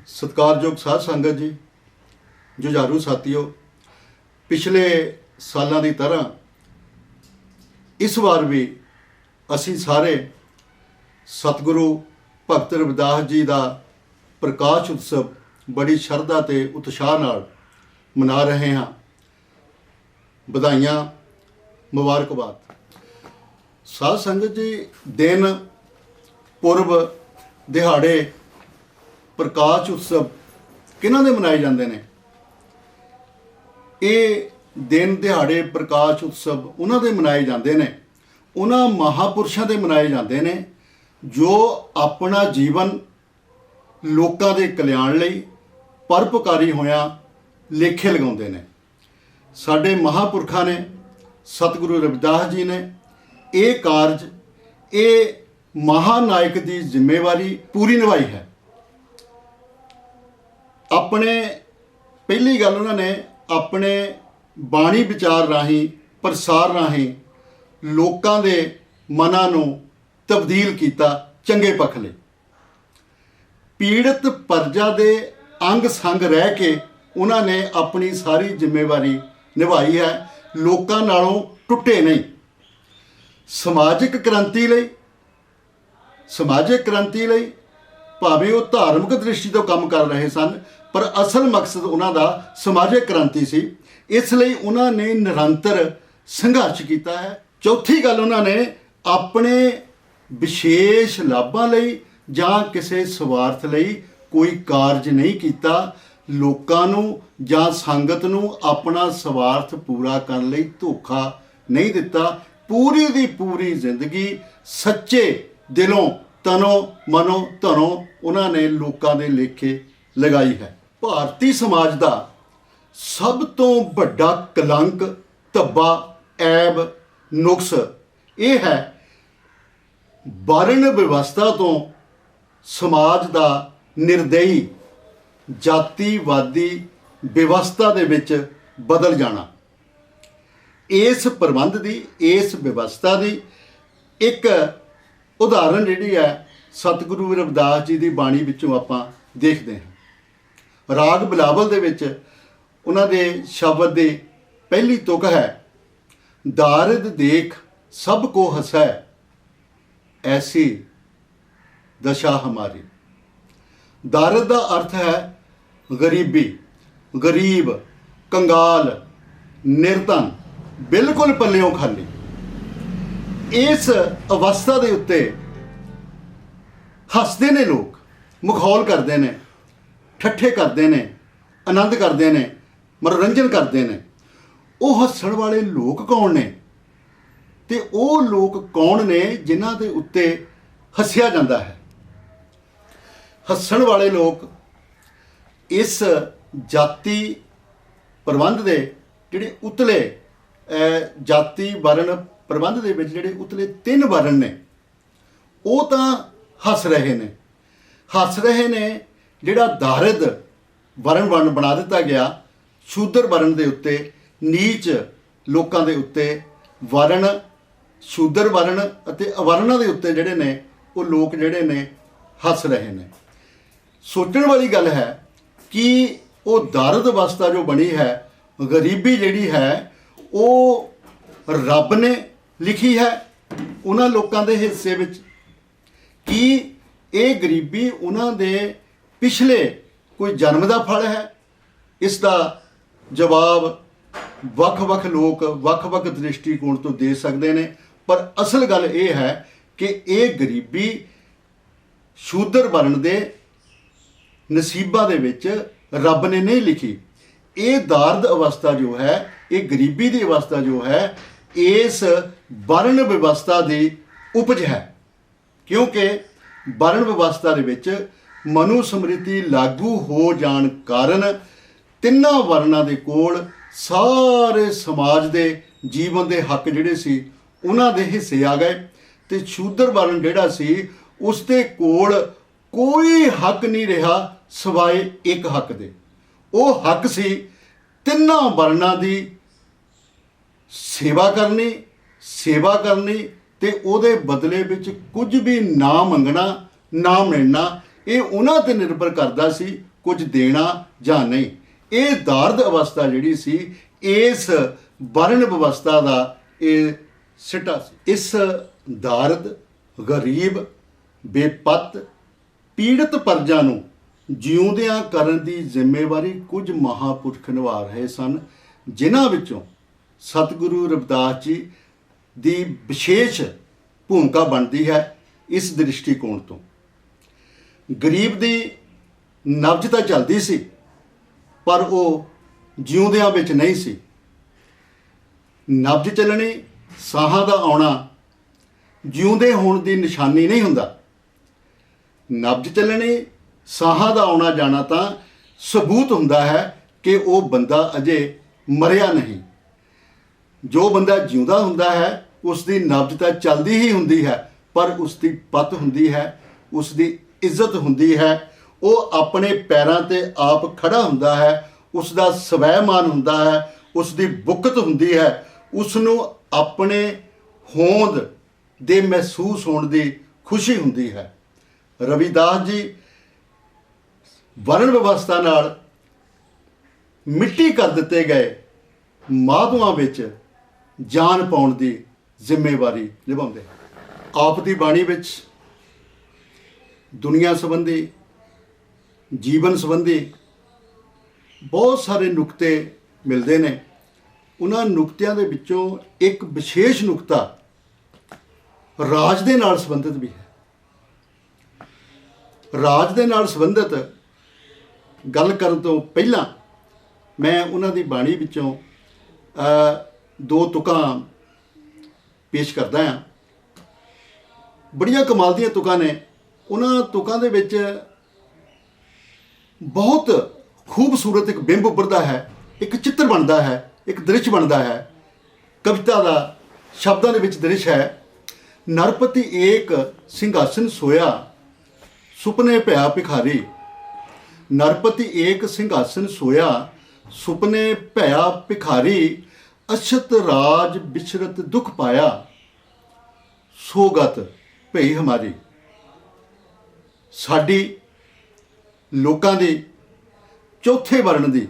ਸਤਿਕਾਰਯੋਗ ਸਾਧ ਸੰਗਤ ਜੀ, ਜੁਝਾਰੂ ਸਾਥੀਓ, ਪਿਛਲੇ ਸਾਲਾਂ ਦੀ ਤਰ੍ਹਾਂ ਇਸ ਵਾਰ ਵੀ ਅਸੀਂ ਸਾਰੇ ਸਤਿਗੁਰੂ ਭਗਤ ਰਵਿਦਾਸ ਜੀ ਦਾ ਪ੍ਰਕਾਸ਼ ਉਤਸਵ ਬੜੀ ਸ਼ਰਧਾ ਤੇ ਉਤਸ਼ਾਹ ਨਾਲ ਮਨਾ ਰਹੇ ਹਾਂ। ਵਧਾਈਆਂ, ਮੁਬਾਰਕਬਾਦ। ਸਾਧ ਸੰਗਤ ਜੀ, ਦਿਨ ਪੁਰਬ ਦਿਹਾੜੇ ਪ੍ਰਕਾਸ਼ ਉਤਸਵ ਕਿਹਨਾਂ ਦੇ ਮਨਾਏ ਜਾਂਦੇ ਨੇ? ਇਹ ਦਿਨ ਦਿਹਾੜੇ ਪ੍ਰਕਾਸ਼ ਉਤਸਵ ਉਹਨਾਂ ਦੇ ਮਨਾਏ ਜਾਂਦੇ ਨੇ, ਉਹਨਾਂ ਮਹਾਪੁਰਸ਼ਾਂ ਦੇ ਮਨਾਏ ਜਾਂਦੇ ਨੇ ਜੋ ਆਪਣਾ ਜੀਵਨ ਲੋਕਾਂ ਦੇ ਕਲਿਆਣ ਲਈ ਪਰਉਪਕਾਰੀ ਹੋਇਆਂ ਲੇਖੇ ਲਗਾਉਂਦੇ ਨੇ। ਸਾਡੇ ਮਹਾਪੁਰਖਾਂ ਨੇ, ਸਤਿਗੁਰੂ ਰਵਿਦਾਸ ਜੀ ਨੇ ਇਹ ਕਾਰਜ, ਇਹ ਮਹਾਨਾਇਕ ਦੀ ਜ਼ਿੰਮੇਵਾਰੀ ਪੂਰੀ ਨਿਭਾਈ ਹੈ। ਆਪਣੇ ਪਹਿਲੀ ਗੱਲ ਉਹਨਾਂ ਨੇ ਆਪਣੇ ਬਾਣੀ ਵਿਚਾਰ ਰਾਹੀਂ, ਪ੍ਰਸਾਰ ਰਾਹੀਂ ਲੋਕਾਂ ਦੇ ਮਨਾਂ ਨੂੰ ਤਬਦੀਲ ਕੀਤਾ ਚੰਗੇ ਪੱਖ ਲਈ। ਪੀੜਤ ਪਰਜਾ ਦੇ ਅੰਗ ਸੰਗ ਰਹਿ ਕੇ ਉਹਨਾਂ ਨੇ ਆਪਣੀ ਸਾਰੀ ਜ਼ਿੰਮੇਵਾਰੀ ਨਿਭਾਈ ਹੈ, ਲੋਕਾਂ ਨਾਲੋਂ ਟੁੱਟੇ ਨਹੀਂ। ਸਮਾਜਿਕ ਕ੍ਰਾਂਤੀ ਲਈ ਭਾਵੇਂ ਉਹ ਧਾਰਮਿਕ ਦ੍ਰਿਸ਼ਟੀ ਤੋਂ ਕੰਮ ਕਰ ਰਹੇ ਸਨ, ਪਰ ਅਸਲ ਮਕਸਦ ਉਹਨਾਂ ਦਾ ਸਮਾਜਿਕ ਕ੍ਰਾਂਤੀ ਸੀ। ਇਸ ਲਈ ਉਹਨਾਂ ਨੇ ਨਿਰੰਤਰ ਸੰਘਰਸ਼ ਕੀਤਾ ਹੈ। ਚੌਥੀ ਗੱਲ, ਉਹਨਾਂ ਨੇ ਆਪਣੇ ਵਿਸ਼ੇਸ਼ ਲਾਭਾਂ ਲਈ ਜਾਂ ਕਿਸੇ ਸਵਾਰਥ ਲਈ ਕੋਈ ਕਾਰਜ ਨਹੀਂ ਕੀਤਾ। ਲੋਕਾਂ ਨੂੰ ਜਾਂ ਸੰਗਤ ਨੂੰ ਆਪਣਾ ਸਵਾਰਥ ਪੂਰਾ ਕਰਨ ਲਈ ਧੋਖਾ ਨਹੀਂ ਦਿੱਤਾ। ਪੂਰੀ ਦੀ ਪੂਰੀ ਜ਼ਿੰਦਗੀ ਸੱਚੇ ਦਿਲੋਂ, ਤਨੋਂ ਮਨੋਂ ਧਨੋਂ ਉਹਨਾਂ ਨੇ ਲੋਕਾਂ ਦੇ ਲੇਖੇ ਲਗਾਈ ਹੈ। ਭਾਰਤੀ ਸਮਾਜ ਦਾ ਸਭ ਤੋਂ ਵੱਡਾ ਕਲੰਕ, ਧੱਬਾ, ਐਬ, ਨੁਕਸ ਇਹ ਹੈ ਵਰਣ ਵਿਵਸਥਾ ਤੋਂ ਸਮਾਜ ਦਾ ਨਿਰਦਈ ਜਾਤੀਵਾਦੀ ਵਿਵਸਥਾ ਦੇ ਵਿੱਚ ਬਦਲ ਜਾਣਾ। ਇਸ ਪ੍ਰਬੰਧ ਦੀ, ਇਸ ਵਿਵਸਥਾ ਦੀ ਇੱਕ ਉਦਾਹਰਨ ਜਿਹੜੀ ਹੈ ਸਤਿਗੁਰੂ ਰਵਿਦਾਸ ਜੀ ਦੀ ਬਾਣੀ ਵਿੱਚੋਂ ਆਪਾਂ ਦੇਖਦੇ ਹਾਂ। ਰਾਗ ਬਿਲਾਵਲ ਦੇ ਵਿੱਚ ਉਹਨਾਂ ਦੇ ਸ਼ਬਦ ਦੀ ਪਹਿਲੀ ਤੁਕ ਹੈ, ਦਾਰਿਦ ਦੇਖ ਸਭ ਕੋ ਹਸੈ ਐਸੀ ਦਸ਼ਾ ਹਮਾਰੀ। ਦਾਰਿਦ ਦਾ ਅਰਥ ਹੈ ਗਰੀਬੀ, ਗਰੀਬ, ਕੰਗਾਲ, ਨਿਰਧਨ, ਬਿਲਕੁਲ ਪੱਲਿਓਂ ਖਾਲੀ। ਇਸ ਅਵਸਥਾ ਦੇ ਉੱਤੇ ਹੱਸਦੇ ਨੇ ਲੋਕ, ਮਖੌਲ ਕਰਦੇ ਨੇ, ਠੱਠੇ ਕਰਦੇ ਨੇ, ਆਨੰਦ ਕਰਦੇ ਨੇ, ਮਨੋਰੰਜਨ ਕਰਦੇ ਨੇ। ਉਹ ਹੱਸਣ ਵਾਲੇ ਲੋਕ ਕੌਣ ਨੇ? ਤੇ ਉਹ ਲੋਕ ਕੌਣ ਨੇ ਜਿਨ੍ਹਾਂ ਦੇ ਉੱਤੇ ਹੱਸਿਆ ਜਾਂਦਾ ਹੈ? ਹੱਸਣ ਵਾਲੇ ਲੋਕ ਇਸ ਜਾਤੀ ਪ੍ਰਬੰਧ ਦੇ ਜਿਹੜੇ ਉਤਲੇ ਜਾਤੀ ਵਰਣ ਪ੍ਰਬੰਧ ਦੇ ਵਿੱਚ ਜਿਹੜੇ ਉਤਲੇ 3 ਵਰਣ ਨੇ, ਉਹ ਤਾਂ ਹੱਸ ਰਹੇ ਨੇ। ਜਿਹੜਾ ਦਾਰਿਦ ਵਰਣ ਬਣਾ ਦਿੱਤਾ ਗਿਆ, ਸ਼ੂਦਰ ਵਰਣ ਦੇ ਉੱਤੇ, ਨੀਚ ਲੋਕਾਂ ਦੇ ਉੱਤੇ ਵਰਣ, ਸ਼ੂਦਰ ਵਰਣ ਅਤੇ ਅਵਰਣਾਂ ਦੇ ਉੱਤੇ ਜਿਹੜੇ ਨੇ ਉਹ ਲੋਕ ਜਿਹੜੇ ਨੇ ਹੱਸ ਰਹੇ ਨੇ। ਸੋਚਣ ਵਾਲੀ ਗੱਲ ਹੈ ਕਿ ਉਹ ਦਾਰਿਦ ਅਵਸਥਾ ਜੋ ਬਣੀ ਹੈ, ਗਰੀਬੀ ਜਿਹੜੀ ਹੈ, ਉਹ ਰੱਬ ਨੇ ਲਿਖੀ ਹੈ ਉਹਨਾਂ ਲੋਕਾਂ ਦੇ ਹਿੱਸੇ ਵਿੱਚ। ਕੀ ਇਹ ਗਰੀਬੀ ਉਹਨਾਂ ਦੇ ਪਿਛਲੇ ਕੋਈ ਜਨਮ ਦਾ ਫਲ ਹੈ? ਇਸ ਦਾ ਜਵਾਬ ਵੱਖ-ਵੱਖ ਲੋਕ ਵੱਖ-ਵੱਖ ਦ੍ਰਿਸ਼ਟੀਕੋਣ ਤੋਂ ਦੇ ਸਕਦੇ ਨੇ, ਪਰ ਅਸਲ ਗੱਲ ਇਹ ਹੈ ਕਿ ਇਹ ਗਰੀਬੀ ਸ਼ੂਦਰ ਵਰਣ ਦੇ ਨਸੀਬਾਂ ਦੇ ਵਿੱਚ ਰੱਬ ਨੇ ਨਹੀਂ ਲਿਖੀ। ਇਹ ਦਾਰਿਦ ਅਵਸਥਾ ਜੋ ਹੈ, ਇਹ ਗਰੀਬੀ ਦੀ ਅਵਸਥਾ ਜੋ ਹੈ, ਇਸ ਵਰਣ ਵਿਵਸਥਾ ਦੀ ਉਪਜ ਹੈ। ਕਿਉਂਕਿ ਵਰਣ ਵਿਵਸਥਾ ਦੇ ਵਿੱਚ ਮਨੂ ਸਮ੍ਰਿਤੀ ਲਾਗੂ ਹੋ ਜਾਣ ਕਾਰਨ ਤਿੰਨਾਂ ਵਰਨਾਂ ਦੇ ਕੋਲ ਸਾਰੇ ਸਮਾਜ ਦੇ ਜੀਵਨ ਦੇ ਹੱਕ ਜਿਹੜੇ ਸੀ ਉਹਨਾਂ ਦੇ ਹਿੱਸੇ ਆ ਗਏ, ਤੇ ਸ਼ੂਦਰ ਵਰਣ ਜਿਹੜਾ ਸੀ ਉਸ ਦੇ ਕੋਲ ਕੋਈ ਹੱਕ ਨਹੀਂ ਰਿਹਾ ਸਿਵਾਏ ਇੱਕ ਹੱਕ ਦੇ। ਉਹ ਹੱਕ ਸੀ ਤਿੰਨਾਂ ਵਰਨਾਂ ਦੀ ਸੇਵਾ ਕਰਨੀ ਤੇ ਉਹਦੇ ਬਦਲੇ ਵਿੱਚ ਕੁਝ ਵੀ ਨਾ ਮੰਗਣਾ, ਨਾ ਮਿਲਣਾ। ਇਹ ਉਹਨਾਂ ਤੇ ਨਿਰਭਰ ਕਰਦਾ ਸੀ ਕੁਝ ਦੇਣਾ ਜਾਂ ਨਹੀਂ। ਇਹ ਦਾਰਦ ਅਵਸਥਾ ਜਿਹੜੀ ਸੀ, ਇਸ ਵਰਣ ਵਿਵਸਥਾ ਦਾ ਇਹ ਸਿੱਟਾ ਸੀ। ਇਸ ਦਾਰਦ, ਗਰੀਬ, ਬੇਪੱਤ, ਪੀੜਤ ਪਰਜਾ ਨੂੰ ਜਿਉਂਦਿਆਂ ਕਰਨ ਦੀ ਜ਼ਿੰਮੇਵਾਰੀ ਕੁਝ ਮਹਾਂਪੁਰਖ ਨਿਭਾ ਰਹੇ ਸਨ, ਜਿਨ੍ਹਾਂ ਵਿੱਚੋਂ ਸਤਿਗੁਰੂ ਰਵਿਦਾਸ ਜੀ ਦੀ ਵਿਸ਼ੇਸ਼ ਭੂਮਿਕਾ ਬਣਦੀ ਹੈ। ਇਸ ਦ੍ਰਿਸ਼ਟੀਕੋਣ ਤੋਂ ਗਰੀਬ ਦੀ ਨਬਜ਼ ਤਾਂ ਚੱਲਦੀ ਸੀ, ਪਰ ਉਹ ਜਿਉਂਦਿਆਂ ਵਿੱਚ ਨਹੀਂ ਸੀ। ਨਬਜ਼ ਚੱਲਣੀ, ਸਾਹਾਂ ਦਾ ਆਉਣਾ ਜਿਉਂਦੇ ਹੋਣ ਦੀ ਨਿਸ਼ਾਨੀ ਨਹੀਂ ਹੁੰਦਾ। ਨਬਜ਼ ਚੱਲਣੀ, ਸਾਹਾਂ ਦਾ ਆਉਣਾ ਜਾਣਾ ਤਾਂ ਸਬੂਤ ਹੁੰਦਾ ਹੈ ਕਿ ਉਹ ਬੰਦਾ ਅਜੇ ਮਰਿਆ ਨਹੀਂ। ਜੋ ਬੰਦਾ ਜਿਉਂਦਾ ਹੁੰਦਾ ਹੈ, ਉਸ ਦੀ ਨਬਜ਼ ਤਾਂ ਚੱਲਦੀ ਹੀ ਹੁੰਦੀ ਹੈ, ਪਰ ਉਸ ਦੀ ਪਤ ਹੁੰਦੀ ਹੈ, ਉਸ ਦੀ ਇੱਜ਼ਤ ਹੁੰਦੀ ਹੈ। ਉਹ ਆਪਣੇ ਪੈਰਾਂ 'ਤੇ ਆਪ ਖੜਾ ਹੁੰਦਾ ਹੈ, ਉਸ ਦਾ ਸਵੈਮਾਨ ਹੁੰਦਾ ਹੈ, ਉਸ ਦੀ ਬੁੱਕਤ ਹੁੰਦੀ ਹੈ, ਉਸ ਨੂੰ ਆਪਣੇ ਹੋਂਦ ਦੇ ਮਹਿਸੂਸ ਹੋਣ ਦੀ ਖੁਸ਼ੀ ਹੁੰਦੀ ਹੈ। ਰਵਿਦਾਸ ਜੀ ਵਰਣ ਵਿਵਸਥਾ ਨਾਲ ਮਿੱਟੀ ਕਰ ਦਿੱਤੇ ਗਏ ਮਾਧੂਆਂ ਵਿੱਚ ਜਾਨ ਪਾਉਣ ਦੀ ਜ਼ਿੰਮੇਵਾਰੀ ਨਿਭਾਉਂਦੇ ਹਨ। ਆਪ ਦੀ ਬਾਣੀ ਵਿੱਚ ਦੁਨੀਆ ਸੰਬੰਧੀ, ਜੀਵਨ ਸੰਬੰਧੀ ਬਹੁਤ ਸਾਰੇ ਨੁਕਤੇ ਮਿਲਦੇ ਨੇ। ਉਹਨਾਂ ਨੁਕਤਿਆਂ ਦੇ ਵਿੱਚੋਂ ਇੱਕ ਵਿਸ਼ੇਸ਼ ਨੁਕਤਾ ਰਾਜ ਦੇ ਨਾਲ ਸੰਬੰਧਿਤ ਵੀ ਹੈ। ਰਾਜ ਦੇ ਨਾਲ ਸੰਬੰਧਿਤ ਗੱਲ ਕਰਨ ਤੋਂ ਪਹਿਲਾਂ ਮੈਂ ਉਹਨਾਂ ਦੀ ਬਾਣੀ ਵਿੱਚੋਂ ਦੋ ਤੁਕਾਂ ਪੇਸ਼ ਕਰਦਾ ਹਾਂ। ਬੜੀਆਂ ਕਮਾਲ ਦੀਆਂ ਤੁਕਾਂ ਨੇ। ਉਹਨਾਂ ਤੁਕਾਂ ਦੇ ਵਿੱਚ ਬਹੁਤ ਖੂਬਸੂਰਤ ਇੱਕ ਬਿੰਬ ਉੱਭਰਦਾ ਹੈ, ਇੱਕ ਚਿੱਤਰ ਬਣਦਾ ਹੈ, ਇੱਕ ਦ੍ਰਿਸ਼ ਬਣਦਾ ਹੈ। ਕਵਿਤਾ ਦਾ ਸ਼ਬਦਾਂ ਦੇ ਵਿੱਚ ਦ੍ਰਿਸ਼ ਹੈ। ਨਰਪਤੀ ਏਕ ਸਿੰਘਾਸਨ ਸੋਇਆ, ਸੁਪਨੇ ਭਇਆ ਭਿਖਾਰੀ। ਨਰਪਤੀ ਏਕ ਸਿੰਘਾਸਨ ਸੋਇਆ, ਸੁਪਨੇ ਭਇਆ ਭਿਖਾਰੀ। ਅਛਤ ਰਾਜ ਬਿਛਰਤ ਦੁਖ ਪਾਇਆ, ਸੋਗਤ ਭਈ ਹਮਾਰੀ। ਸਾਡੀ ਲੋਕਾਂ ਦੀ ਚੌਥੇ ਵਰਣ ਦੀ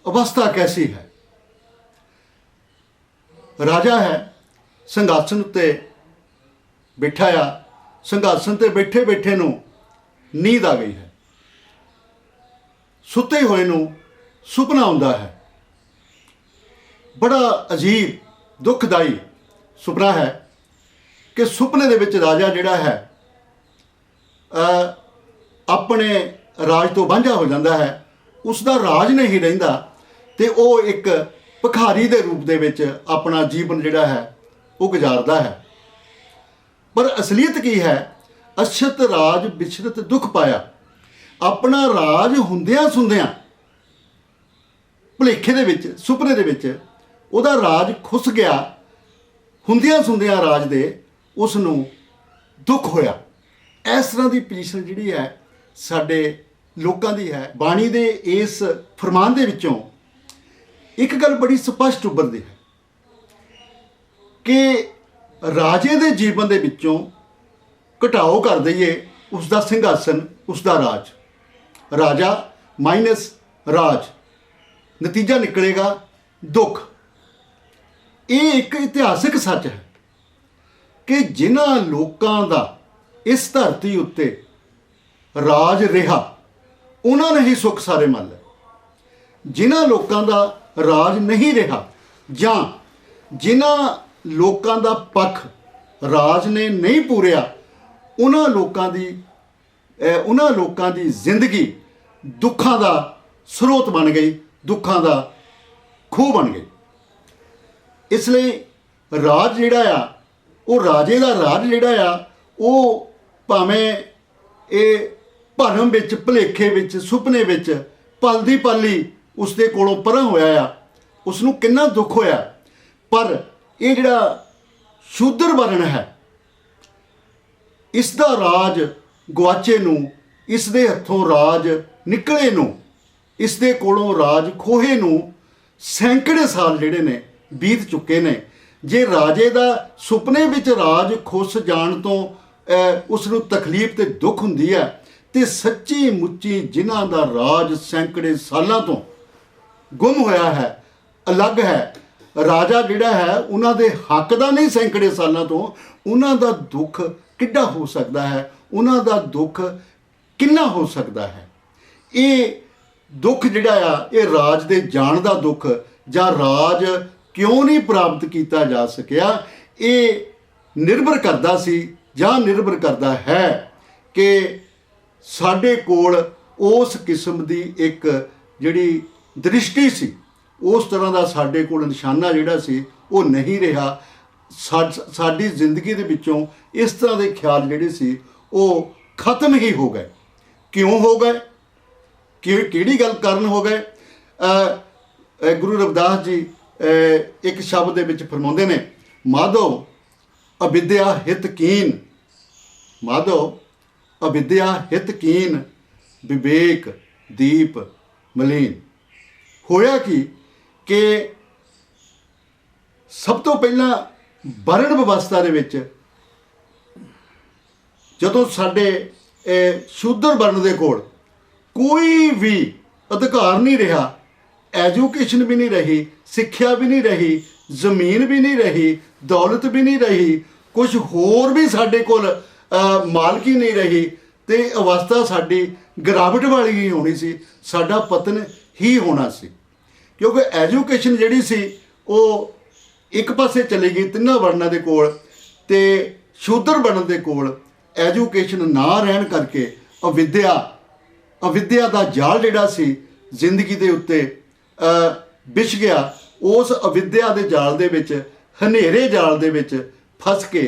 ਅਵਸਥਾ ਕੈਸੀ ਹੈ? ਰਾਜਾ ਹੈ, ਸਿੰਘਾਸਨ ਉੱਤੇ ਬੈਠਾ ਆ। ਸਿੰਘਾਸਨ ਤੇ ਬੈਠੇ ਬੈਠੇ ਨੂੰ ਨੀਂਦ ਆ ਗਈ ਹੈ। ਸੁੱਤੇ ਹੋਏ ਨੂੰ ਸੁਪਨਾ ਆਉਂਦਾ ਹੈ। ਬੜਾ ਅਜੀਬ, ਦੁਖਦਾਈ ਸੁਪਨਾ ਹੈ ਕਿ ਸੁਪਨੇ ਦੇ ਵਿੱਚ ਰਾਜਾ ਜਿਹੜਾ ਹੈ ਆਪਣੇ ਰਾਜ ਤੋਂ ਵਾਂਝਾ ਹੋ ਜਾਂਦਾ ਹੈ। ਉਸ ਦਾ ਰਾਜ ਨਹੀਂ ਰਹਿੰਦਾ ਤੇ ਉਹ ਇੱਕ ਭਿਖਾਰੀ ਦੇ ਰੂਪ ਦੇ ਵਿੱਚ ਆਪਣਾ ਜੀਵਨ ਜਿਹੜਾ ਹੈ ਉਹ ਗੁਜ਼ਾਰਦਾ ਹੈ। ਪਰ ਅਸਲੀਅਤ ਕੀ ਹੈ? ਅਛਤ ਰਾਜ ਬਿਛਰਤ ਦੁੱਖ ਪਾਇਆ। ਆਪਣਾ ਰਾਜ ਹੁੰਦਿਆਂ ਸੁੰਦਿਆਂ ਭੁਲੇਖੇ ਦੇ ਵਿੱਚ, ਸੁਪਨੇ ਦੇ ਵਿੱਚ ਉਹਦਾ ਰਾਜ ਖੁੱਸ ਗਿਆ। ਹੁੰਦਿਆਂ ਸੁੰਦਿਆਂ ਰਾਜ ਦੇ ਉਸ ਨੂੰ ਦੁੱਖ ਹੋਇਆ। ਇਸ ਤਰ੍ਹਾਂ ਦੀ ਪੋਜੀਸ਼ਨ ਜਿਹੜੀ ਹੈ ਸਾਡੇ ਲੋਕਾਂ ਦੀ ਹੈ। ਬਾਣੀ ਦੇ ਇਸ ਫਰਮਾਨ ਦੇ ਵਿੱਚੋਂ ਇੱਕ ਗੱਲ ਬੜੀ ਸਪਸ਼ਟ ਉੱਭਰਦੀ ਹੈ ਕਿ ਰਾਜੇ ਦੇ ਜੀਵਨ ਦੇ ਵਿੱਚੋਂ ਘਟਾਓ ਕਰ ਦਈਏ ਉਸ ਦਾ ਸਿੰਘਾਸਨ, ਉਸ ਦਾ ਰਾਜ। ਰਾਜਾ ਮਾਈਨਸ ਰਾਜ, ਨਤੀਜਾ ਨਿਕਲੇਗਾ ਦੁੱਖ। ਇਹ ਇੱਕ ਇਤਿਹਾਸਿਕ ਸੱਚ ਹੈ ਕਿ ਜਿਨ੍ਹਾਂ ਲੋਕਾਂ ਦਾ ਇਸ ਧਰਤੀ ਉੱਤੇ ਰਾਜ ਰਿਹਾ, ਉਹਨਾਂ ਨੇ ਹੀ ਸੁੱਖ ਸਾਰੇ ਮੰਨ ਲਏ। ਜਿਨ੍ਹਾਂ ਲੋਕਾਂ ਦਾ ਰਾਜ ਨਹੀਂ ਰਿਹਾ ਜਾਂ ਜਿਨ੍ਹਾਂ ਲੋਕਾਂ ਦਾ ਪੱਖ ਰਾਜ ਨੇ ਨਹੀਂ ਪੂਰਿਆ, ਉਹਨਾਂ ਲੋਕਾਂ ਦੀ ਜ਼ਿੰਦਗੀ ਦੁੱਖਾਂ ਦਾ ਸਰੋਤ ਬਣ ਗਈ, ਦੁੱਖਾਂ ਦਾ ਖੂਹ ਬਣ ਗਈ। ਇਸ ਲਈ ਰਾਜ ਜਿਹੜਾ ਆ, ਉਹ ਰਾਜੇ ਦਾ ਰਾਜ ਜਿਹੜਾ ਆ, ਉਹ ਭਾਵੇਂ ਇਹ ਭਰਮ ਵਿੱਚ, ਭੁਲੇਖੇ ਵਿੱਚ, ਸੁਪਨੇ ਵਿੱਚ ਪਲਦੀ ਪਲੀ ਉਸ ਦੇ ਕੋਲੋਂ ਪਰਾਂ ਹੋਇਆ ਆ, ਉਸ ਨੂੰ ਕਿੰਨਾ ਦੁੱਖ ਹੋਇਆ। ਪਰ ਇਹ ਜਿਹੜਾ ਸ਼ੂਦਰ ਵਰਣ ਹੈ, ਇਸ ਦਾ ਰਾਜ ਗਵਾਚੇ ਨੂੰ, ਇਸ ਦੇ ਹੱਥੋਂ ਰਾਜ ਨਿਕਲੇ ਨੂੰ, ਇਸ ਦੇ ਕੋਲੋਂ ਰਾਜ ਖੋਹੇ ਨੂੰ ਸੈਂਕੜੇ ਸਾਲ ਜਿਹੜੇ ਨੇ ਬੀਤ ਚੁੱਕੇ ਨੇ। ਜੇ ਰਾਜੇ ਦਾ ਸੁਪਨੇ ਵਿੱਚ ਰਾਜ ਖੁੱਸ ਜਾਣ ਤੋਂ ਉਸ ਨੂੰ ਤਕਲੀਫ ਤੇ ਦੁੱਖ ਹੁੰਦੀ ਹੈ, ਤੇ ਸੱਚੀ ਮੁੱਚੀ ਜਿਨ੍ਹਾਂ ਦਾ ਰਾਜ ਸੈਂਕੜੇ ਸਾਲਾਂ ਤੋਂ ਗੁੰਮ ਹੋਇਆ ਹੈ, ਅਲੱਗ ਹੈ। ਰਾਜਾ ਜਿਹੜਾ ਹੈ ਉਹਨਾਂ ਦੇ ਹੱਕ ਦਾ ਨਹੀਂ, ਸੈਂਕੜੇ ਸਾਲਾਂ ਤੋਂ ਉਹਨਾਂ ਦਾ ਦੁੱਖ ਕਿੱਡਾ ਹੋ ਸਕਦਾ ਹੈ, ਉਹਨਾਂ ਦਾ ਦੁੱਖ ਕਿੰਨਾ ਹੋ ਸਕਦਾ ਹੈ। ਇਹ ਦੁੱਖ ਜਿਹੜਾ ਆ, ਇਹ ਰਾਜ ਦੇ ਜਾਣ ਦਾ ਦੁੱਖ ਜਾਂ ਰਾਜ ਕਿਉਂ ਨਹੀਂ ਪ੍ਰਾਪਤ ਕੀਤਾ ਜਾ ਸਕਿਆ, ਇਹ ਨਿਰਭਰ ਕਰਦਾ ਸੀ ਜਾਂ ਨਿਰਭਰ ਕਰਦਾ ਹੈ ਕਿ ਸਾਡੇ ਕੋਲ ਉਸ ਕਿਸਮ ਦੀ ਇੱਕ ਜਿਹੜੀ ਦ੍ਰਿਸ਼ਟੀ ਸੀ, ਉਸ ਤਰ੍ਹਾਂ ਦਾ ਸਾਡੇ ਕੋਲ ਨਿਸ਼ਾਨਾ ਜਿਹੜਾ ਸੀ ਉਹ ਨਹੀਂ ਰਿਹਾ। ਸਾਡੀ ਜ਼ਿੰਦਗੀ ਦੇ ਵਿੱਚੋਂ ਇਸ ਤਰ੍ਹਾਂ ਦੇ ਖਿਆਲ ਜਿਹੜੇ ਸੀ ਉਹ ਖਤਮ ਹੀ ਹੋ ਗਏ। ਕਿਉਂ ਹੋ ਗਏ? ਕਿਹੜੀ ਗੱਲ ਕਾਰਨ ਹੋ ਗਏ? ਗੁਰੂ ਰਵਿਦਾਸ ਜੀ ਇੱਕ ਸ਼ਬਦ ਦੇ ਵਿੱਚ ਫਰਮਾਉਂਦੇ ਨੇ, ਮਾਧੋ ਅਵਿਦਿਆ ਹਿਤ ਕੀਨ, ਮਾਧੋ ਅਵਿਦਿਆ ਹਿਤ ਕੀਨ, ਵਿਵੇਕ ਦੀਪ ਮਲੀਨ। ਹੋਇਆ ਕਿ ਸਭ ਤੋਂ ਪਹਿਲਾਂ ਵਰਣ ਵਿਵਸਥਾ ਦੇ ਵਿੱਚ ਜਦੋਂ ਸਾਡੇ ਸ਼ੂਦਰ ਵਰਣ ਦੇ ਕੋਲ ਕੋਈ ਵੀ ਅਧਿਕਾਰ ਨਹੀਂ ਰਿਹਾ, ਐਜੂਕੇਸ਼ਨ ਵੀ ਨਹੀਂ ਰਹੀ, ਸਿੱਖਿਆ ਵੀ ਨਹੀਂ ਰਹੀ, ਜ਼ਮੀਨ ਵੀ ਨਹੀਂ ਰਹੀ, ਦੌਲਤ ਵੀ ਨਹੀਂ ਰਹੀ, ਕੁਝ ਹੋਰ ਵੀ ਸਾਡੇ ਕੋਲ ਮਾਲਕੀ ਨਹੀਂ ਰਹੀ, ਤੇ ਅਵਸਥਾ ਸਾਡੀ ਗਿਰਾਵਟ ਵਾਲੀ ਹੀ ਹੋਣੀ ਸੀ, ਸਾਡਾ ਪਤਨ ਹੀ ਹੋਣਾ ਸੀ। ਕਿਉਂਕਿ ਐਜੂਕੇਸ਼ਨ ਜਿਹੜੀ ਸੀ ਉਹ ਇੱਕ ਪਾਸੇ ਚਲੀ ਗਈ ਤਿੰਨਾਂ ਵਰਨਾਂ ਦੇ ਕੋਲ, ਤੇ ਸ਼ੂਦਰ ਵਰਣ ਦੇ ਕੋਲ ਐਜੂਕੇਸ਼ਨ ਨਾ ਰਹਿਣ ਕਰਕੇ ਅਵਿਦਿਆ ਦਾ ਜਾਲ ਜਿਹੜਾ ਸੀ ਜ਼ਿੰਦਗੀ ਦੇ ਉੱਤੇ ਵਿਛ ਗਿਆ। ਉਸ ਅਵਿਦਿਆ ਦੇ ਜਾਲ ਦੇ ਵਿੱਚ, ਹਨੇਰੇ ਜਾਲ ਦੇ ਵਿੱਚ ਫਸ ਕੇ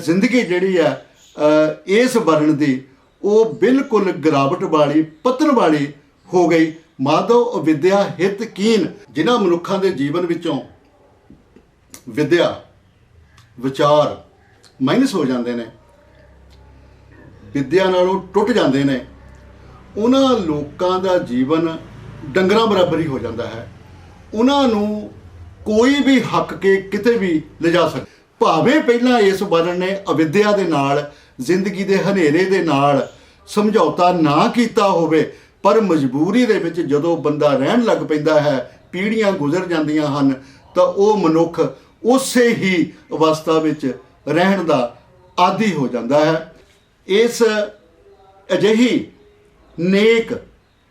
ਜ਼ਿੰਦਗੀ ਜਿਹੜੀ ਹੈ ਇਸ ਵਰਣ ਦੀ ਉਹ ਬਿਲਕੁਲ ਗਿਰਾਵਟ ਵਾਲੀ, ਪਤਨ ਵਾਲੀ ਹੋ ਗਈ। ਮਾਧੋ ਅਵਿਦਿਆ ਹਿਤ ਕੀਨ। ਜਿਨ੍ਹਾਂ ਮਨੁੱਖਾਂ ਦੇ ਜੀਵਨ ਵਿੱਚੋਂ ਵਿਦਿਆ, ਵਿਚਾਰ ਮਾਈਨਸ ਹੋ ਜਾਂਦੇ ਨੇ, ਵਿਦਿਆ ਨਾਲੋਂ ਟੁੱਟ ਜਾਂਦੇ ਨੇ, ਉਹਨਾਂ ਲੋਕਾਂ ਦਾ ਜੀਵਨ ਡੰਗਰਾਂ ਬਰਾਬਰ ਹੀ ਹੋ ਜਾਂਦਾ ਹੈ। ਉਹਨਾਂ ਨੂੰ ਕੋਈ ਵੀ ਹੱਕ ਕੇ ਕਿਤੇ ਵੀ ਲਿਜਾ ਸਕਦਾ, ਭਾਵੇਂ ਪਹਿਲਾਂ ਇਸ ਵਰਣ ਨੇ ਅਵਿਦਿਆ ਦੇ ਨਾਲ, ਜ਼ਿੰਦਗੀ ਦੇ ਹਨੇਰੇ ਦੇ ਨਾਲ ਸਮਝੌਤਾ ਨਾ ਕੀਤਾ ਹੋਵੇ, ਪਰ ਮਜਬੂਰੀ ਦੇ ਵਿੱਚ ਜਦੋਂ ਬੰਦਾ ਰਹਿਣ ਲੱਗ ਪੈਂਦਾ ਹੈ, ਪੀੜ੍ਹੀਆਂ ਗੁਜ਼ਰ ਜਾਂਦੀਆਂ ਹਨ, ਤਾਂ ਉਹ ਮਨੁੱਖ ਉਸੇ ਹੀ ਅਵਸਥਾ ਵਿੱਚ ਰਹਿਣ ਦਾ ਆਦੀ ਹੋ ਜਾਂਦਾ ਹੈ। ਇਸ ਅਜਿਹੀ ਨੇਕ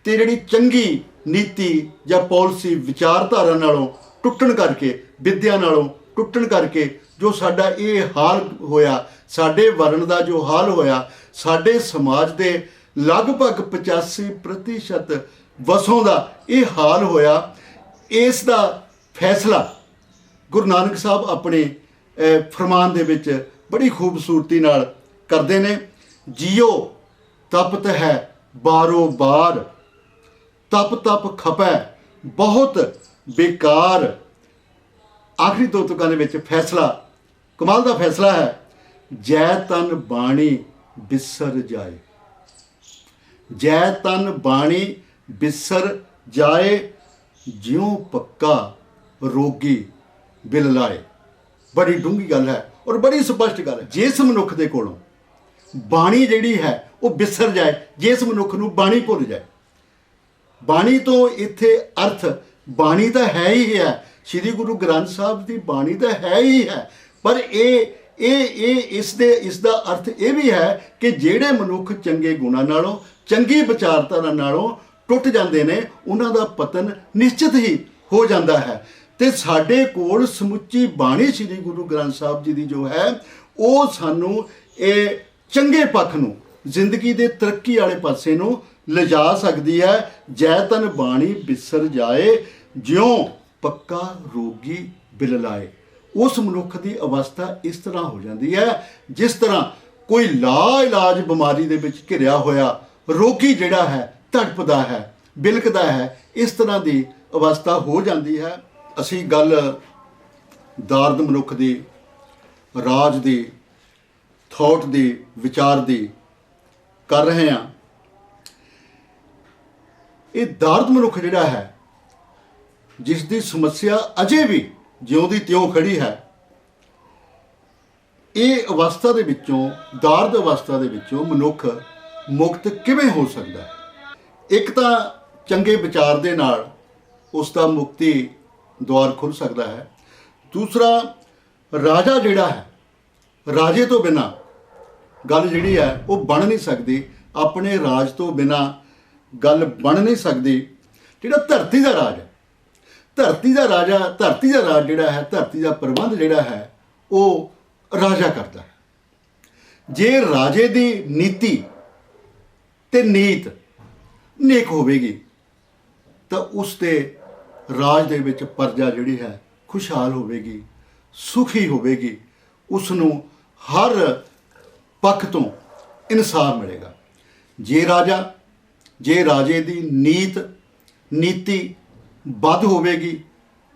ਤੇ ਜਿਹੜੀ ਚੰਗੀ ਨੀਤੀ ਜਾਂ ਪਾਲਿਸੀ ਵਿਚਾਰਧਾਰਾ ਨਾਲੋਂ ਟੁੱਟਣ ਕਰਕੇ, ਵਿਦਿਆ ਨਾਲੋਂ ਟੁੱਟਣ ਕਰਕੇ ਜੋ ਸਾਡਾ ਇਹ ਹਾਲ ਹੋਇਆ, ਸਾਡੇ ਵਰਣ ਦਾ ਜੋ ਹਾਲ ਹੋਇਆ, ਸਾਡੇ ਸਮਾਜ ਦੇ ਲਗਭਗ 85% ਵਸੋਂ ਦਾ ਇਹ ਹਾਲ ਹੋਇਆ, ਇਸ ਦਾ ਫੈਸਲਾ ਗੁਰੂ ਨਾਨਕ ਸਾਹਿਬ ਆਪਣੇ ਫਰਮਾਨ ਦੇ ਵਿੱਚ ਬੜੀ ਖੂਬਸੂਰਤੀ ਨਾਲ ਕਰਦੇ ਨੇ। ਜੀਓ ਤਪਤ ਹੈ ਬਾਰੋ ਬਾਰ, ਤਪ ਤਪ ਖਪੈ ਬਹੁਤ ਬੇਕਾਰ। ਆਖਰੀ ਦੋ ਤੁਕਾਂ ਦੇ ਵਿੱਚ ਫੈਸਲਾ, ਕਮਾਲ ਦਾ ਫੈਸਲਾ ਹੈ, ਜੈ ਤਨ ਬਾਣੀ ਬਿਸਰ ਜਾਏ, ਜੈ ਤਨ ਬਾਣੀ ਬਿਸਰ ਜਾਏ, ਜਿਉਂ ਪੱਕਾ ਰੋਗੀ ਬਿਲ ਲਾਏ। ਬੜੀ ਡੂੰਘੀ ਗੱਲ ਹੈ ਔਰ ਬੜੀ ਸਪਸ਼ਟ ਗੱਲ ਹੈ। ਜਿਸ ਮਨੁੱਖ ਦੇ ਕੋਲੋਂ ਬਾਣੀ ਜਿਹੜੀ ਹੈ ਉਹ ਬਿਸਰ ਜਾਏ, ਜਿਸ ਮਨੁੱਖ ਨੂੰ ਬਾਣੀ ਭੁੱਲ ਜਾਏ। ਬਾਣੀ ਤੋਂ ਇੱਥੇ ਅਰਥ, ਬਾਣੀ ਤਾਂ ਹੈ ਹੀ ਹੈ, ਸ੍ਰੀ ਗੁਰੂ ਗ੍ਰੰਥ ਸਾਹਿਬ ਦੀ ਬਾਣੀ ਤਾਂ ਹੈ ਹੀ ਹੈ, ਪਰ ਇਸ ਦਾ ਅਰਥ ਇਹ ਵੀ ਹੈ ਕਿ ਜਿਹੜੇ ਮਨੁੱਖ ਚੰਗੇ ਗੁਣਾਂ ਨਾਲੋਂ, ਚੰਗੀ ਵਿਚਾਰਧਾਰਾ ਨਾਲੋਂ ਟੁੱਟ ਜਾਂਦੇ ਨੇ, ਉਹਨਾਂ ਦਾ ਪਤਨ ਨਿਸ਼ਚਿਤ ਹੀ ਹੋ ਜਾਂਦਾ ਹੈ। ਤੇ ਸਾਡੇ ਕੋਲ ਸਮੁੱਚੀ ਬਾਣੀ ਸ੍ਰੀ ਗੁਰੂ ਗ੍ਰੰਥ ਸਾਹਿਬ ਜੀ ਦੀ ਜੋ ਹੈ ਉਹ ਸਾਨੂੰ ਇਹ ਚੰਗੇ ਪੱਖ ਨੂੰ, ਜ਼ਿੰਦਗੀ ਦੇ ਤਰੱਕੀ ਵਾਲੇ ਪਾਸੇ ਨੂੰ ਲਿਜਾ ਸਕਦੀ ਹੈ। ਜੈ ਤਨ ਬਾਣੀ ਬਿਸਰ ਜਾਏ, ਜਿਉਂ ਪੱਕਾ ਰੋਗੀ ਬਿਲ ਲਾਏ। ਉਸ ਮਨੁੱਖ ਦੀ ਅਵਸਥਾ ਇਸ ਤਰ੍ਹਾਂ ਹੋ ਜਾਂਦੀ ਹੈ ਜਿਸ ਤਰ੍ਹਾਂ ਕੋਈ ਲਾ ਇਲਾਜ ਬਿਮਾਰੀ ਦੇ ਵਿੱਚ ਘਿਰਿਆ ਹੋਇਆ ਰੋਗੀ ਜਿਹੜਾ ਹੈ ਤੜਪਦਾ ਹੈ, ਬਿਲਕਦਾ ਹੈ, ਇਸ ਤਰ੍ਹਾਂ ਦੀ ਅਵਸਥਾ ਹੋ ਜਾਂਦੀ ਹੈ। ਅਸੀਂ ਗੱਲ ਦਾਰਦ ਮਨੁੱਖ ਦੀ, ਰਾਜ ਦੀ, ਥੌਟ ਦੀ, ਵਿਚਾਰ ਦੀ ਕਰ ਰਹੇ ਹਾਂ। ਇਹ ਦਾਰਦ ਮਨੁੱਖ ਜਿਹੜਾ ਹੈ, ਜਿਸ ਦੀ ਸਮੱਸਿਆ ਅਜੇ ਵੀ ਜਿਉਂ ਦੀ ਤਿਉਂ ਖੜੀ ਹੈ, ਇਹ ਅਵਸਥਾ ਦੇ ਵਿੱਚੋਂ, ਦਾਰਦ ਅਵਸਥਾ ਦੇ ਵਿੱਚੋਂ ਮਨੁੱਖ ਮੁਕਤ ਕਿਵੇਂ ਹੋ ਸਕਦਾ ਹੈ? ਇੱਕ ਤਾਂ ਚੰਗੇ ਵਿਚਾਰ ਦੇ ਨਾਲ ਉਸ ਦਾ ਮੁਕਤੀ ਦੁਆਰ ਖੁੱਲ੍ਹ ਸਕਦਾ ਹੈ। ਦੂਸਰਾ, ਰਾਜਾ ਜਿਹੜਾ ਹੈ, ਰਾਜੇ ਤੋਂ ਬਿਨਾਂ ਗੱਲ ਜਿਹੜੀ ਹੈ ਉਹ ਬਣ ਨਹੀਂ ਸਕਦੀ। ਆਪਣੇ ਰਾਜ ਤੋਂ ਬਿਨਾਂ ਗੱਲ ਬਣ ਨਹੀਂ ਸਕਦੀ। ਜਿਹੜਾ ਧਰਤੀ ਦਾ ਰਾਜ ਹੈ, ਧਰਤੀ ਦਾ ਰਾਜਾ, ਧਰਤੀ ਦਾ ਰਾਜ ਜਿਹੜਾ ਹੈ, ਧਰਤੀ ਦਾ ਪ੍ਰਬੰਧ ਜਿਹੜਾ ਹੈ ਉਹ ਰਾਜਾ ਕਰਦਾ ਹੈ। ਜੇ ਰਾਜੇ ਦੀ ਨੀਤੀ ਤੇ ਨੀਤ ਨੇਕ ਹੋਵੇਗੀ ਤਾਂ ਉਸ ਦੇ ਰਾਜ ਦੇ ਵਿੱਚ ਪ੍ਰਜਾ ਜਿਹੜੀ ਹੈ ਖੁਸ਼ਹਾਲ ਹੋਵੇਗੀ, ਸੁਖੀ ਹੋਵੇਗੀ, ਉਸ ਨੂੰ ਹਰ ਪੱਖ ਤੋਂ ਇਨਸਾਫ ਮਿਲੇਗਾ। ਜੇ ਰਾਜੇ ਦੀ ਨੀਤੀ ਬਦ ਹੋਵੇਗੀ,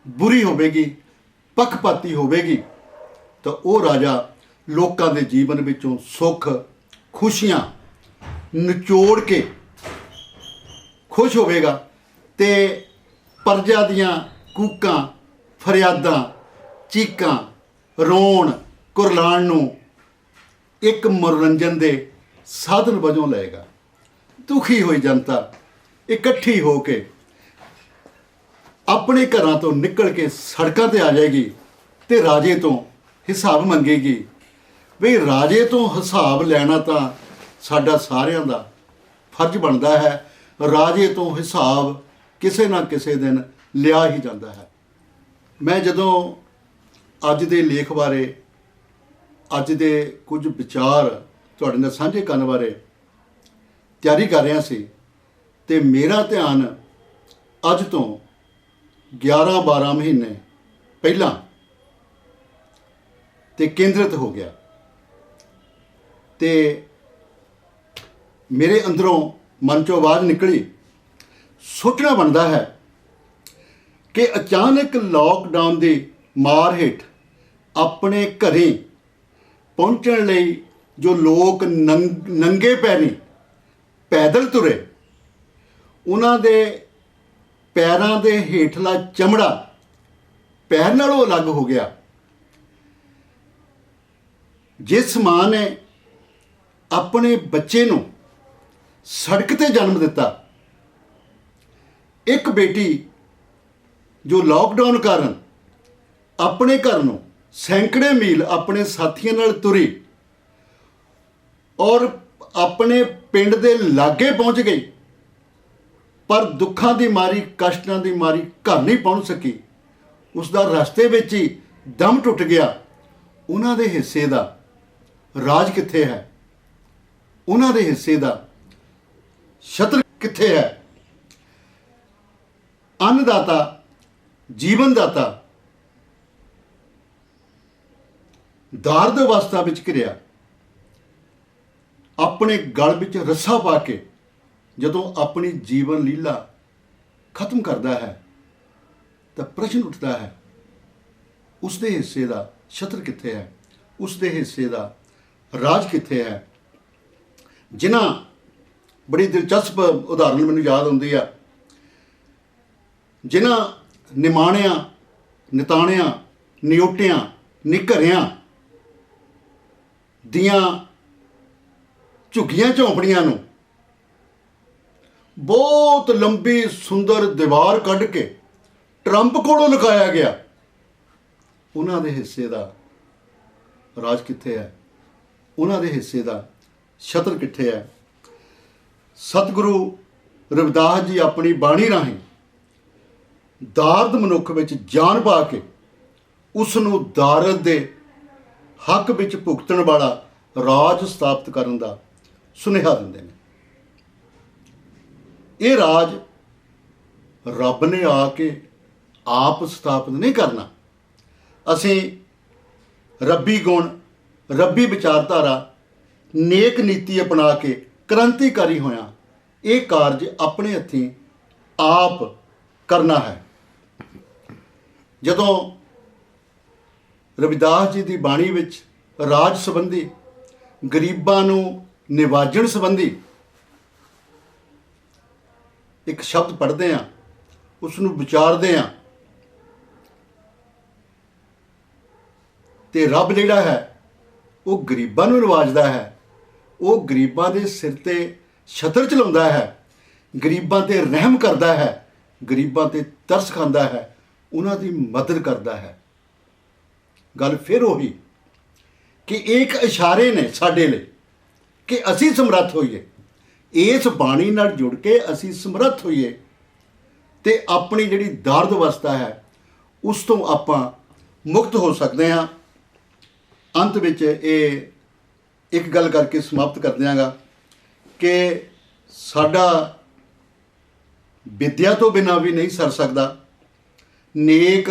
ਬੁਰੀ ਹੋਵੇਗੀ, ਪੱਖਪਾਤੀ ਹੋਵੇਗੀ ਤਾਂ ਉਹ ਰਾਜਾ ਲੋਕਾਂ ਦੇ ਜੀਵਨ ਵਿੱਚੋਂ ਸੁੱਖ, ਖੁਸ਼ੀਆਂ ਨਿਚੋੜ ਕੇ ਖੁਸ਼ ਹੋਵੇਗਾ ਤੇ ਪ੍ਰਜਾ ਦੀਆਂ ਕੂਕਾਂ, ਫਰਿਆਦਾਂ, ਚੀਕਾਂ, ਰੋਣ, ਕੁਰਲਾਣ ਨੂੰ ਇੱਕ ਮਨੋਰੰਜਨ ਦੇ ਸਾਧਨ ਵਜੋਂ ਲਏਗਾ। ਦੁਖੀ ਹੋਈ ਜਨਤਾ ਇਕੱਠੀ ਹੋ ਕੇ ਆਪਣੇ ਘਰਾਂ ਤੋਂ ਨਿਕਲ ਕੇ ਸੜਕਾਂ ਤੇ ਆ ਜਾਏਗੀ ਤੇ ਰਾਜੇ ਤੋਂ ਹਿਸਾਬ ਮੰਗੇਗੀ। ਵੀ ਰਾਜੇ ਤੋਂ ਹਿਸਾਬ ਲੈਣਾ ਤਾਂ ਸਾਡਾ ਸਾਰਿਆਂ ਦਾ ਫਰਜ਼ ਬਣਦਾ ਹੈ। ਰਾਜੇ ਤੋਂ ਹਿਸਾਬ ਕਿਸੇ ਨਾ ਕਿਸੇ ਦਿਨ ਲਿਆ ਹੀ ਜਾਂਦਾ ਹੈ। ਮੈਂ ਜਦੋਂ ਅੱਜ ਦੇ ਲੇਖ ਬਾਰੇ, ਅੱਜ ਦੇ ਕੁਝ ਵਿਚਾਰ ਤੁਹਾਡੇ ਨਾਲ ਸਾਂਝੇ ਕਰਨ ਬਾਰੇ ਤਿਆਰੀ ਕਰ ਰਿਹਾ ਸੀ ਤੇ ਮੇਰਾ ਧਿਆਨ ਅੱਜ ਤੋਂ 11-12 ਮਹੀਨੇ ਪਹਿਲਾਂ ਤੇ ਕੇਂਦਰਿਤ ਹੋ ਗਿਆ ਤੇ ਮੇਰੇ ਅੰਦਰੋਂ ਮਨ ਚੋਂ ਆਵਾਜ਼ ਨਿਕਲੀ, ਸੋਚਣਾ ਬਣਦਾ ਹੈ ਕਿ ਅਚਾਨਕ ਲਾਕਡਾਊਨ ਦੀ ਮਾਰ ਹੇਠ ਆਪਣੇ ਘਰੇ ਪਹੁੰਚਣ ਲਈ ਜੋ ਲੋਕ ਨੰਗੇ ਪੈਰੀਂ ਪੈਦਲ ਤੁਰੇ, ਉਹਨਾਂ ਦੇ ਪੈਰਾਂ ਦੇ ਹੇਠਲਾ ਚਮੜਾ ਪੈਰ ਨਾਲੋਂ ਅਲੱਗ ਹੋ ਗਿਆ। ਜਿਸ ਮਾਂ ਨੇ ਆਪਣੇ ਬੱਚੇ ਨੂੰ ਸੜਕ ਤੇ ਜਨਮ ਦਿੱਤਾ, ਇੱਕ ਬੇਟੀ ਜੋ ਲਾਕਡਾਊਨ ਕਾਰਨ ਆਪਣੇ ਘਰ ਨੂੰ ਸੈਂਕੜੇ ਮੀਲ ਆਪਣੇ ਸਾਥੀਆਂ ਨਾਲ ਤੁਰੀ ਔਰ ਆਪਣੇ ਪਿੰਡ ਦੇ ਲਾਗੇ ਪਹੁੰਚ ਗਈ, ਪਰ ਦੁੱਖਾਂ ਦੀ ਮਾਰੀ, ਕਸ਼ਟਾਂ ਦੀ ਮਾਰੀ ਘਰ ਨਹੀਂ ਪਹੁੰਚ ਸਕੀ। ਉਸ ਦਾ ਰਸਤੇ ਵਿੱਚ ਹੀ ਦਮ ਟੁੱਟ ਗਿਆ। ਉਹਨਾਂ ਦੇ ਹਿੱਸੇ ਦਾ ਰਾਜ ਕਿੱਥੇ ਹੈ? ਉਹਨਾਂ ਦੇ ਹਿੱਸੇ ਦਾ ਛਤਰ ਕਿੱਥੇ ਹੈ? ਅੰਨਦਾਤਾ, ਜੀਵਨ ਦਾਤਾ ਦਾਰਦ ਅਵਸਥਾ ਵਿੱਚ ਘਿਰਿਆ, ਆਪਣੇ ਗਲ ਵਿੱਚ ਰੱਸਾ ਪਾ ਕੇ ਜਦੋਂ ਆਪਣੀ ਜੀਵਨ ਲੀਲਾ ਖਤਮ ਕਰਦਾ ਹੈ ਤਾਂ ਪ੍ਰਸ਼ਨ ਉੱਠਦਾ ਹੈ, ਉਸ ਦੇ ਹਿੱਸੇ ਦਾ ਛਤਰ ਕਿੱਥੇ ਹੈ? ਉਸ ਦੇ ਹਿੱਸੇ ਦਾ ਰਾਜ ਕਿੱਥੇ ਹੈ? ਜਿਨ੍ਹਾਂ ਬੜੀ ਦਿਲਚਸਪ ਉਦਾਹਰਨ ਮੈਨੂੰ ਯਾਦ ਆਉਂਦੀ ਆ, ਜਿਨ੍ਹਾਂ ਨਿਮਾਣਿਆਂ, ਨਿਤਾਣਿਆਂ, ਨਿਉਟਿਆਂ, ਨਿਘਰਿਆਂ ਦੀਆਂ ਝੁੱਗੀਆਂ ਝੌਂਪੜੀਆਂ ਨੂੰ ਬਹੁਤ ਲੰਬੀ ਸੁੰਦਰ ਦੀਵਾਰ ਕੱਢ ਕੇ ਟਰੰਪ ਕੋਲੋਂ ਲੁਕਾਇਆ ਗਿਆ, ਉਹਨਾਂ ਦੇ ਹਿੱਸੇ ਦਾ ਰਾਜ ਕਿੱਥੇ ਹੈ? ਉਹਨਾਂ ਦੇ ਹਿੱਸੇ ਦਾ ਛਤਰ ਕਿੱਥੇ ਹੈ? ਸਤਿਗੁਰੂ ਰਵਿਦਾਸ ਜੀ ਆਪਣੀ ਬਾਣੀ ਰਾਹੀਂ ਦਾਰਦ ਮਨੁੱਖ ਵਿੱਚ ਜਾਨ ਪਾ ਕੇ ਉਸ ਨੂੰ ਦਾਰਦ ਦੇ ਹੱਕ ਵਿੱਚ ਭੁਗਤਣ ਵਾਲਾ ਰਾਜ ਸਥਾਪਿਤ ਕਰਨ ਦਾ ਸੁਨੇਹਾ ਦਿੰਦੇ ਨੇ। ਇਹ ਰਾਜ ਰੱਬ ਨੇ ਆ ਕੇ ਆਪ ਸਥਾਪਿਤ ਨਹੀਂ ਕਰਨਾ। ਅਸੀਂ ਰੱਬੀ ਗੁਣ, ਰੱਬੀ ਵਿਚਾਰਧਾਰਾ, ਨੇਕ ਨੀਤੀ ਅਪਣਾ ਕੇ ਕ੍ਰਾਂਤੀਕਾਰੀ ਹੋਇਆ ਇਹ ਕਾਰਜ ਆਪਣੇ ਹੱਥੀਂ ਆਪ ਕਰਨਾ ਹੈ। ਜਦੋਂ ਰਵਿਦਾਸ ਜੀ ਦੀ ਬਾਣੀ ਵਿੱਚ ਰਾਜ ਸੰਬੰਧੀ, ਗਰੀਬਾਂ ਨੂੰ ਨਿਵਾਜਣ ਸੰਬੰਧੀ ਇੱਕ ਸ਼ਬਦ ਪੜ੍ਹਦੇ ਹਾਂ, ਉਸ ਨੂੰ ਵਿਚਾਰਦੇ ਹਾਂ ਤੇ ਰੱਬ ਜਿਹੜਾ ਹੈ ਉਹ ਗਰੀਬਾਂ ਨੂੰ ਨਿਵਾਜਦਾ ਹੈ। ਉਹ ਗਰੀਬਾਂ ਦੇ ਸਿਰ ਤੇ ਛਤਰ ਚਲਾਉਂਦਾ ਹੈ, ਗਰੀਬਾਂ ਤੇ ਰਹਿਮ ਕਰਦਾ ਹੈ, ਗਰੀਬਾਂ ਤੇ ਤਰਸ ਖਾਂਦਾ ਹੈ, ਉਹਨਾਂ ਦੀ ਮਦਦ ਕਰਦਾ ਹੈ। ਗੱਲ ਫਿਰ ਉਹੀ ਕਿ ਇਹ ਇੱਕ ਇਸ਼ਾਰੇ ਨੇ ਸਾਡੇ ਲਈ ਕਿ ਅਸੀਂ ਸਮਰੱਥ ਹੋਈਏ, ਇਸ ਬਾਣੀ ਨਾਲ ਜੁੜ ਕੇ ਅਸੀਂ ਸਮਰੱਥ ਹੋਈਏ ਤੇ ਆਪਣੀ ਜਿਹੜੀ ਦਰਦ ਅਵਸਥਾ ਹੈ ਉਸ ਤੋਂ ਆਪਾਂ ਮੁਕਤ ਹੋ ਸਕਦੇ ਹਾਂ। ਅੰਤ ਵਿੱਚ ਇਹ ਇੱਕ ਗੱਲ ਕਰਕੇ ਸਮਾਪਤ ਕਰ ਦਿਆਂਗਾ ਕਿ ਸਾਡਾ ਵਿਦਿਆ ਤੋਂ ਬਿਨਾਂ ਵੀ ਨਹੀਂ ਸਰ ਸਕਦਾ, ਨੇਕ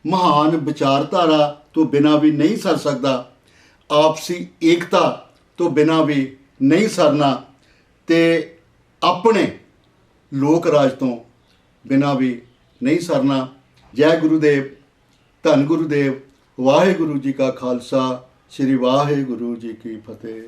ਮਹਾਨ ਵਿਚਾਰਧਾਰਾ ਤੋਂ ਬਿਨਾਂ ਵੀ ਨਹੀਂ ਸਰ ਸਕਦਾ, ਆਪਸੀ ਏਕਤਾ ਤੋਂ ਬਿਨਾਂ ਵੀ ਨਹੀਂ ਸਰਨਾ, ਤੇ ਆਪਣੇ ਲੋਕ ਰਾਜ ਤੋਂ ਬਿਨਾਂ ਵੀ ਨਹੀਂ ਸਰਨਾ। ਜੈ ਗੁਰੂਦੇਵ, ਧੰਨ ਗੁਰੂਦੇਵ, ਵਾਹਿਗੁਰੂ ਜੀ ਕਾ ਖਾਲਸਾ, ਸ੍ਰੀ ਵਾਹਿਗੁਰੂ ਜੀ ਕੀ ਫਤਿਹ।